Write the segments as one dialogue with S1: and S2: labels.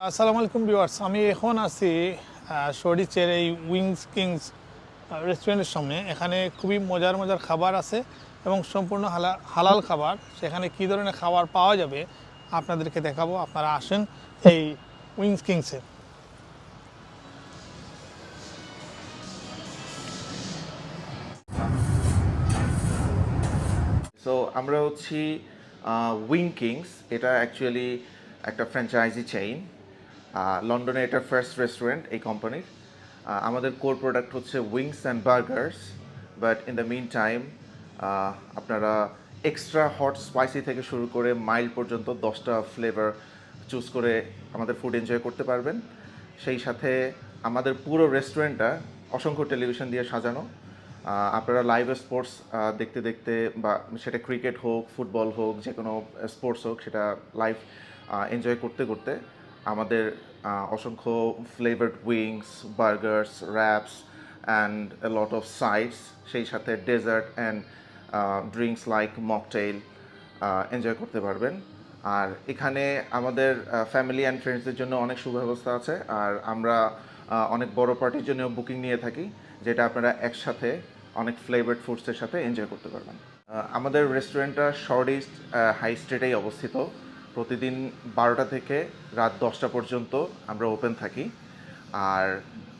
S1: আসসালামু আলাইকুম ভিউয়ার্স, আমি এখন আছি শরিচের এই উইংস কিংস রেস্টুরেন্টের সামনে। এখানে খুবই মজার মজার খাবার আছে এবং সম্পূর্ণ হালাল খাবার। সেখানে কী ধরনের খাবার পাওয়া যাবে আপনাদেরকে দেখাবো। আপনারা আসেন এই উইংস কিংসে।
S2: সো আমরা হচ্ছি উইং কিংস। এটা অ্যাকচুয়ালি একটা ফ্র্যাঞ্চাইজি চেইন। লন্ডনে এটা ফার্স্ট রেস্টুরেন্ট এই কোম্পানির। আমাদের কোর প্রোডাক্ট হচ্ছে wings and burgers, but in the meantime আপনারা এক্সট্রা হট স্পাইসি থেকে শুরু করে মাইল্ড পর্যন্ত 10টা ফ্লেভার চুজ করে আমাদের ফুড এনজয় করতে পারবেন। সেই সাথে আমাদের পুরো রেস্টুরেন্টটা অসংখ্য টেলিভিশন দিয়ে সাজানো। আপনারা লাইভ স্পোর্টস দেখতে দেখতে, বা সেটা ক্রিকেট হোক, ফুটবল হোক, যে কোনো স্পোর্টস হোক, সেটা লাইভ এনজয় করতে করতে আমাদের অসংখ্য flavoured wings, burgers, wraps and a lot of sides, সেই সাথে dessert and drinks like mocktail enjoy করতে পারবেন। আর এখানে আমাদের ফ্যামিলি অ্যান্ড ফ্রেন্ডসদের জন্য অনেক সুব্যবস্থা আছে। আর আমরা অনেক বড় পার্টির জন্য বুকিং নিয়ে থাকি, যেটা আপনারা একসাথে অনেক ফ্লেভার্ড ফুডসের সাথে এনজয় করতে পারবেন। আমাদের রেস্টুরেন্টটা শর্ট হাই স্ট্রিটেই অবস্থিত। প্রতিদিন 12টা থেকে রাত 10টা পর্যন্ত আমরা ওপেন থাকি। আর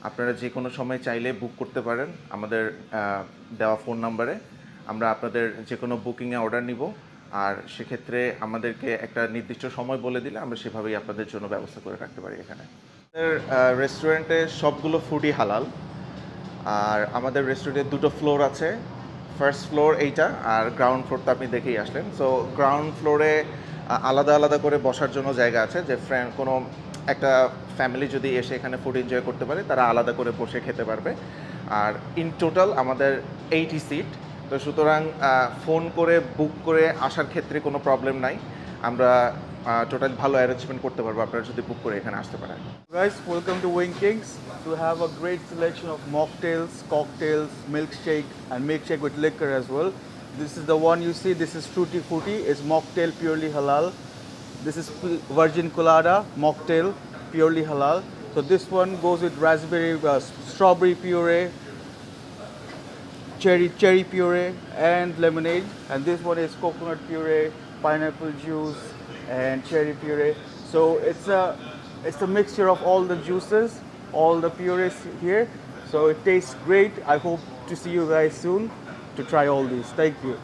S2: আপনারা যে কোনো সময় চাইলে বুক করতে পারেন আমাদের দেওয়া ফোন নাম্বারে। আমরা আপনাদের যে কোনো বুকিংয়ে অর্ডার নিব, আর সেক্ষেত্রে আমাদেরকে একটা নির্দিষ্ট সময় বলে দিলে আমরা সেভাবেই আপনাদের জন্য ব্যবস্থা করে রাখতে পারি। এখানে রেস্টুরেন্টে সবগুলো ফুডই হালাল। আর আমাদের রেস্টুরেন্টে দুটো ফ্লোর আছে। ফার্স্ট ফ্লোর এইটা, আর গ্রাউন্ড ফ্লোর তো আপনি দেখেই আসলেন। সো গ্রাউন্ড ফ্লোরে আলাদা আলাদা করে বসার জন্য জায়গা আছে, যে কোনো একটা ফ্যামিলি যদি এসে এখানে ফুড এনজয় করতে পারে, তারা আলাদা করে বসে খেতে পারবে। আর ইন টোটাল আমাদের 80 সিট। তো সুতরাং ফোন করে বুক করে আসার ক্ষেত্রে কোনো প্রবলেম নাই। আমরা টোটাল ভালো অ্যারেঞ্জমেন্ট করতে পারবো আপনারা যদি বুক করে এখানে আসতে পারেন।
S3: Guys, welcome to Wing Kings. To have a great selection of mocktails, cocktails, milkshake, and milkshake with liquor as well. This is the one you see. This is Tutti Frutti. It's mocktail purely halal. This is Virgin Colada mocktail purely halal. So this one goes with raspberry, strawberry puree, cherry puree, and lemonade. And this one is coconut puree, pineapple juice, and cherry puree. So it's a mixture of all the juices, all the purees here. So it tastes great. I hope to see you guys soon to try all these. Thank you.